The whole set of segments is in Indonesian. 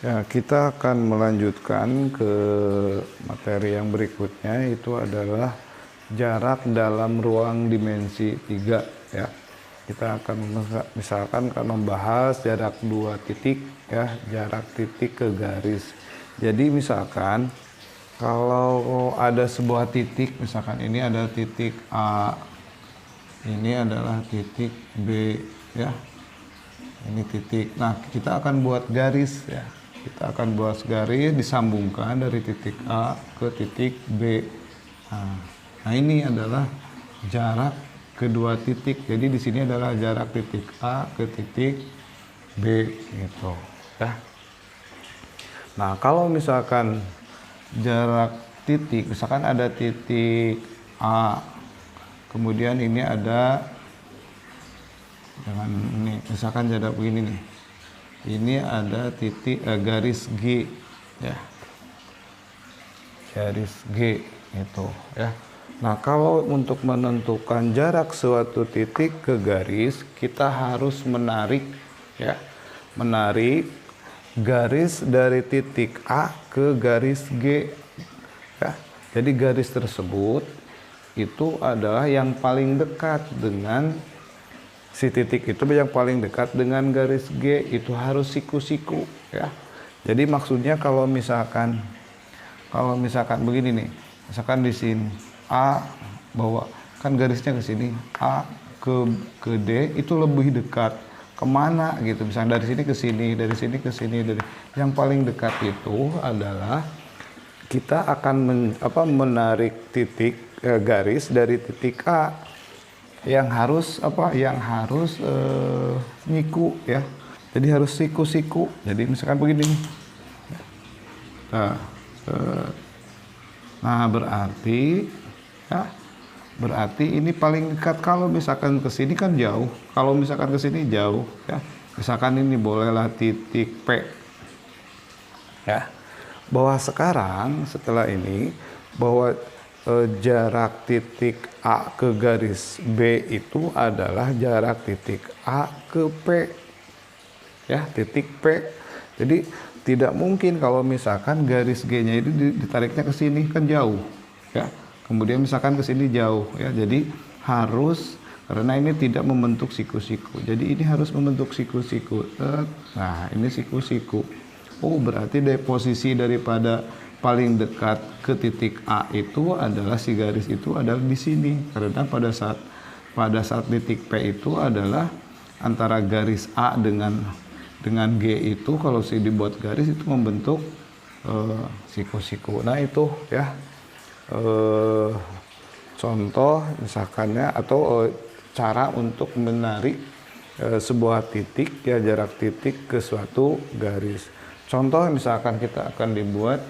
Ya, kita akan melanjutkan ke materi yang berikutnya, itu adalah jarak dalam ruang dimensi 3 ya. Kita akan misalkan membahas jarak dua titik ya, jarak titik ke garis. Jadi misalkan kalau ada sebuah titik, misalkan ini ada titik A, ini adalah titik B ya. Ini titik. Nah, kita akan buat garis ya. Kita akan buat garis disambungkan dari titik A ke titik B. Nah, ini adalah jarak kedua titik. Jadi di sini adalah jarak titik A ke titik B gitu ya. Nah, kalau misalkan jarak titik, misalkan ada titik A, kemudian ini ada dengan ini, misalkan jarak begini nih. Ini ada titik garis G ya. Garis G itu ya. Nah, kalau untuk menentukan jarak suatu titik ke garis, kita harus menarik ya. Menarik garis dari titik A ke garis G ya. Jadi garis tersebut itu adalah yang paling dekat dengan si titik itu, yang paling dekat dengan garis G itu harus siku-siku ya. Jadi maksudnya kalau misalkan begini nih, misalkan di sini A bawa kan garisnya ke sini, A ke D itu lebih dekat kemana gitu, misalnya dari sini ke sini, dari sini ke sini, dari yang paling dekat itu adalah kita akan menarik titik garis dari titik A yang harus nyiku ya. Jadi harus siku-siku. Jadi misalkan begini nih. Nah, berarti ya, berarti ini paling dekat. Kalau misalkan ke sini kan jauh. Kalau misalkan ke sini jauh ya. Misalkan ini bolehlah titik P. Ya. Bahwa sekarang setelah ini bahwa jarak titik A ke garis B itu adalah jarak titik A ke P ya, titik P. Jadi tidak mungkin kalau misalkan garis G-nya itu ditariknya ke sini kan jauh ya, kemudian misalkan ke sini jauh ya. Jadi harus, karena ini tidak membentuk siku-siku, jadi ini harus membentuk siku-siku. Nah, ini siku-siku. Oh, berarti dari posisi daripada paling dekat ke titik A itu adalah si garis itu adalah di sini, karena pada saat titik P itu adalah antara garis A dengan G itu, kalau dibuat garis itu membentuk siku-siku. Nah, itu ya contoh misalkannya, atau cara untuk menarik sebuah titik ya, jarak titik ke suatu garis. Contoh misalkan kita akan dibuat,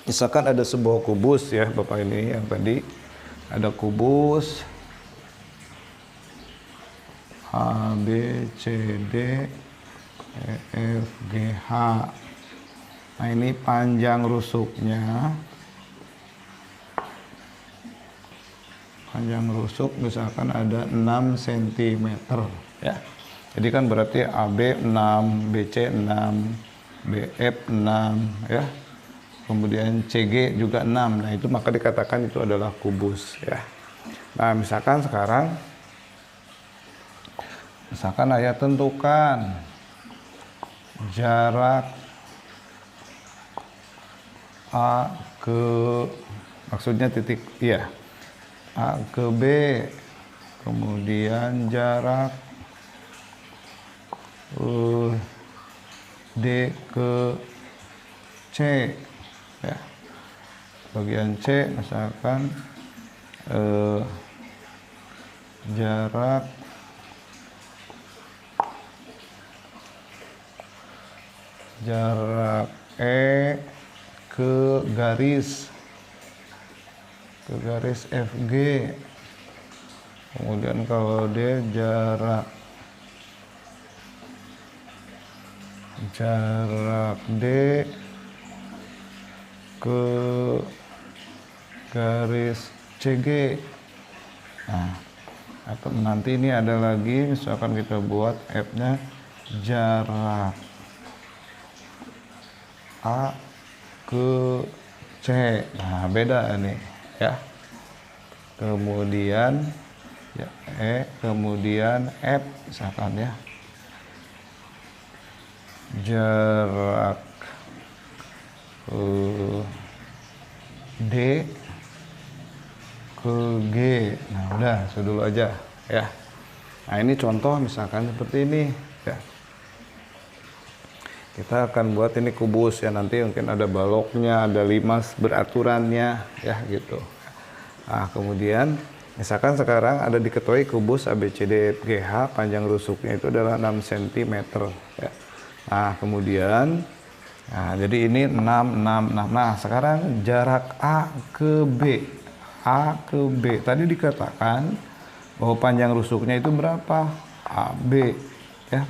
misalkan ada sebuah kubus ya Bapak, ini yang tadi ada kubus A, B, C, D, E, F, G, H. Nah, ini panjang rusuknya. Panjang rusuk misalkan ada 6 cm ya. Jadi kan berarti AB 6, BC 6, BF 6 ya. Kemudian CG juga 6. Nah, itu maka dikatakan itu adalah kubus ya. Nah, misalkan sekarang ayah tentukan jarak A ke, maksudnya titik ya, A ke B, kemudian jarak D ke C ya. Bagian C misalkan jarak E ke garis FG. Kemudian kalau D jarak D ke garis CG. Nah, atau nanti ini ada lagi, misalkan kita buat F-nya jarak A ke C. Nah, beda nih ya. Kemudian ya E, kemudian F misalkan ya. Jarak D ke G. Nah, udah, itu dulu aja ya. Nah, ini contoh misalkan seperti ini ya. Kita akan buat ini kubus ya, nanti mungkin ada baloknya, ada limas beraturannya ya gitu. Nah, kemudian misalkan sekarang ada diketahui kubus ABCDFGH, panjang rusuknya itu adalah 6 cm ya. Nah, kemudian nah, jadi ini 6, 6, 6. Nah, sekarang jarak A ke B. A ke B. Tadi dikatakan bahwa panjang rusuknya itu berapa? AB ya.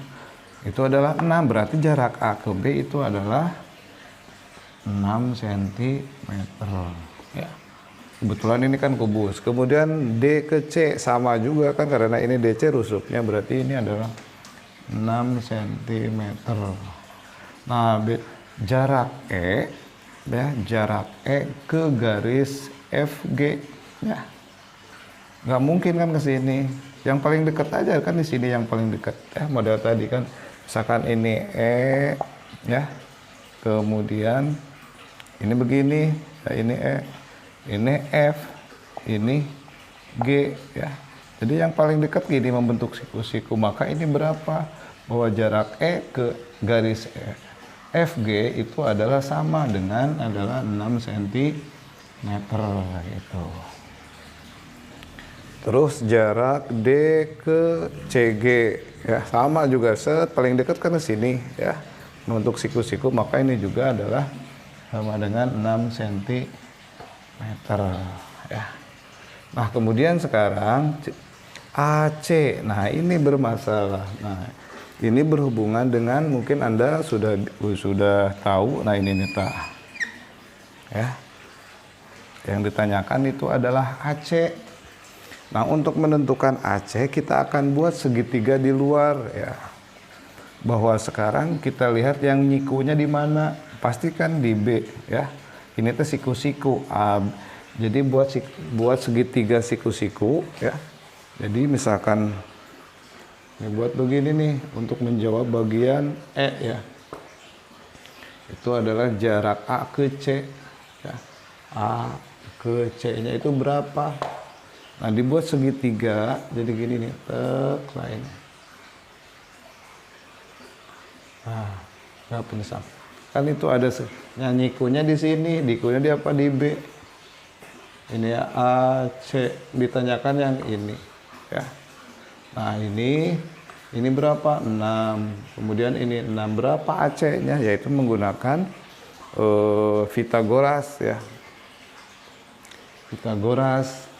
Itu adalah 6, berarti jarak A ke B itu adalah 6 cm ya. Kebetulan ini kan kubus. Kemudian D ke C sama juga kan, karena ini DC rusuknya, berarti ini adalah 6 cm. Nah, jarak E ya, jarak E ke garis FG ya. Nggak mungkin kan ke sini. Yang paling dekat aja kan di sini, yang paling dekat ya, model tadi kan. Misalkan ini E ya, kemudian ini begini ya, ini E, ini F, ini G ya. Jadi yang paling dekat gini membentuk siku-siku, maka ini berapa? Bahwa jarak E ke garis FG itu adalah sama dengan adalah 6 cm gitu. Terus jarak D ke CG ya, sama juga, set paling dekat kan ke sini ya, untuk siku-siku, maka ini juga adalah sama dengan 6 cm ya. Nah, kemudian sekarang AC. Nah, ini bermasalah. Nah, ini berhubungan dengan, mungkin Anda sudah tahu. Nah, ini nih ya. Yang ditanyakan itu adalah AC. Nah, untuk menentukan AC kita akan buat segitiga di luar ya. Bahwa sekarang kita lihat yang nyikunya di mana? Pastikan di B ya. Ini tuh siku-siku A. Jadi buat segitiga siku-siku ya. Jadi misalkan ini buat begini nih untuk menjawab bagian E ya. Itu adalah jarak A ke C ya. A ke C-nya itu berapa? Nah, dibuat segitiga, jadi gini nih, lain. Nah, berapa nih sama? Kan itu ada nyanyikunya di sini, dikunya di apa, di B. Ini ya, A, C, ditanyakan yang ini, ya. Nah, ini berapa? 6. Kemudian ini 6, berapa AC-nya? Yaitu menggunakan Pythagoras ya. Pythagoras.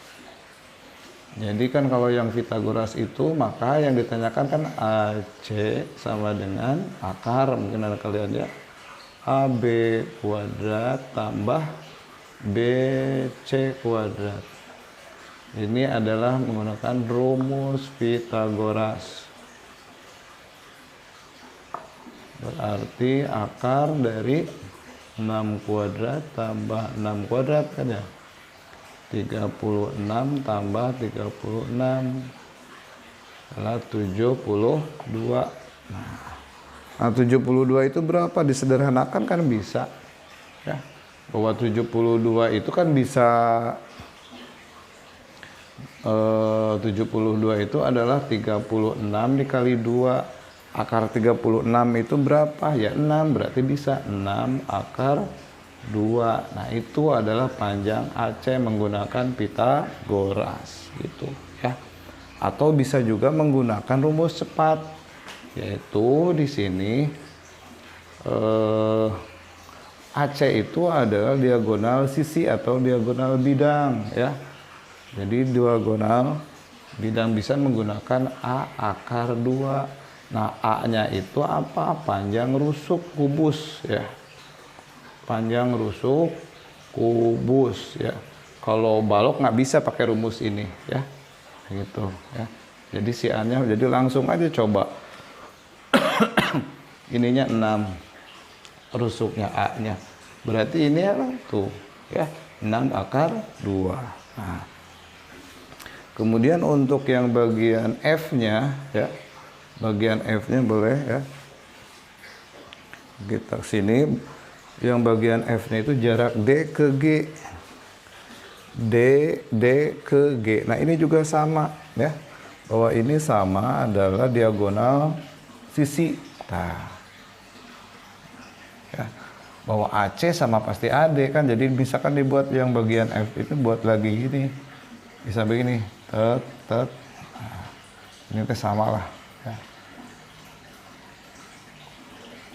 Jadi kan kalau yang Pythagoras itu, maka yang ditanyakan kan AC sama dengan akar, mungkin ada kalian ya, AB kuadrat tambah BC kuadrat. Ini adalah menggunakan rumus Pythagoras. Berarti akar dari 6 kuadrat tambah 6 kuadrat kan ya, 36 tambah 36 adalah 72. Nah, 72 itu berapa? Disederhanakan kan bisa ya. Bahwa 72 itu kan bisa 72 itu adalah 36 dikali 2. Akar 36 itu berapa? Ya 6, berarti bisa 6 akar 2. Nah, itu adalah panjang AC menggunakan Pythagoras gitu ya. Atau bisa juga menggunakan rumus cepat, yaitu di sini AC itu adalah diagonal sisi atau diagonal bidang ya. Jadi diagonal bidang bisa menggunakan A akar 2. Nah, A-nya itu apa? Panjang rusuk kubus ya. Panjang rusuk kubus ya. Kalau balok nggak bisa pakai rumus ini ya, gitu ya. Jadi si A-nya, jadi langsung aja coba. Ininya 6, rusuknya A-nya. Berarti ini apa? Tuh, ya. 6 akar 2. Nah. Kemudian untuk yang bagian F-nya ya. Bagian F-nya boleh ya. Kita sini yang bagian F-nya itu jarak D ke G. D ke G. Nah, ini juga sama ya. Bahwa ini sama adalah diagonal sisi. Nah, ya. Bahwa AC sama pasti AD kan. Jadi misalkan dibuat yang bagian F itu buat lagi ini. Bisa begini. Tet. Nah, ini teh sama lah. Ya.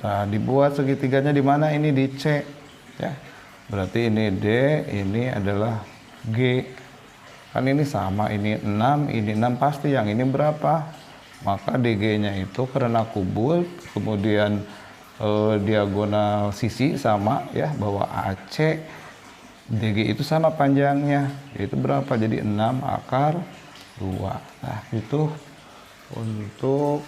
Nah, dibuat segitiganya di mana? Ini di C. Ya. Berarti ini D, ini adalah G. Kan ini sama, ini 6, ini 6 pasti yang ini berapa? Maka DG-nya itu karena kubul, kemudian diagonal sisi sama ya, bahwa AC DG itu sama panjangnya, yaitu berapa? Jadi 6 akar 2. Nah, itu untuk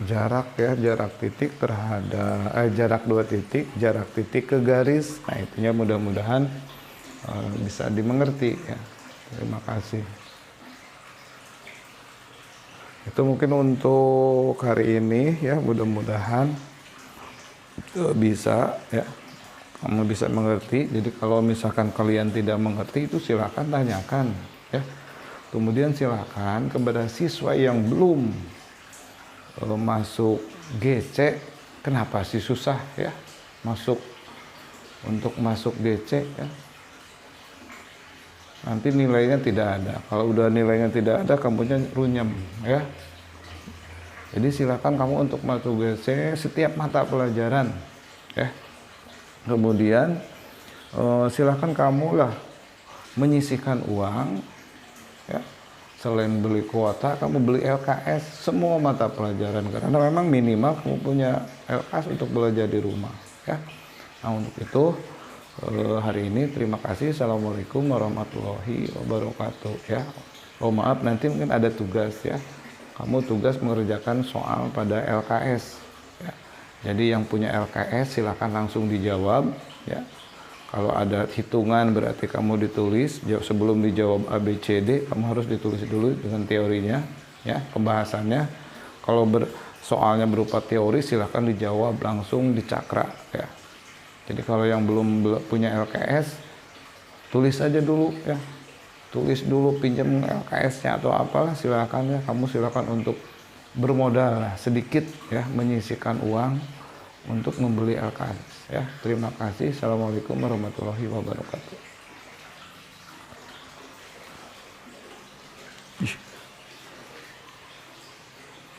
jarak ya, jarak titik terhadap jarak 2 titik, jarak titik ke garis. Nah, itunya mudah-mudahan bisa dimengerti ya. Terima kasih. Itu mungkin untuk hari ini ya, mudah-mudahan bisa ya, kamu bisa mengerti. Jadi kalau misalkan kalian tidak mengerti itu silakan tanyakan ya. Kemudian silakan kepada siswa yang belum masuk GC, kenapa sih susah ya untuk masuk GC ya. Nanti nilainya tidak ada. Kalau udah nilainya tidak ada, kamunya runyam ya. Jadi silakan kamu untuk masuk GC setiap mata pelajaran ya. Kemudian silakan kamu lah menyisihkan uang ya. Selain beli kuota, kamu beli LKS semua mata pelajaran, karena memang minimal kamu punya LKS untuk belajar di rumah ya. Nah, untuk itu hari ini terima kasih. Assalamualaikum warahmatullahi wabarakatuh ya. Oh maaf, nanti mungkin ada tugas ya. Kamu tugas mengerjakan soal pada LKS ya. Jadi yang punya LKS silakan langsung dijawab ya. Kalau ada hitungan berarti kamu ditulis, sebelum dijawab A, B, C, D, kamu harus ditulis dulu dengan teorinya, ya, pembahasannya. Kalau soalnya berupa teori, silahkan dijawab langsung di cakra, ya. Jadi kalau yang belum punya LKS, tulis aja dulu, ya. Tulis dulu, pinjam LKS-nya atau apalah, silahkan ya. Kamu silahkan untuk bermodal lah, sedikit, ya, menyisihkan uang untuk membeli LKS. Ya, terima kasih. Assalamualaikum warahmatullahi wabarakatuh.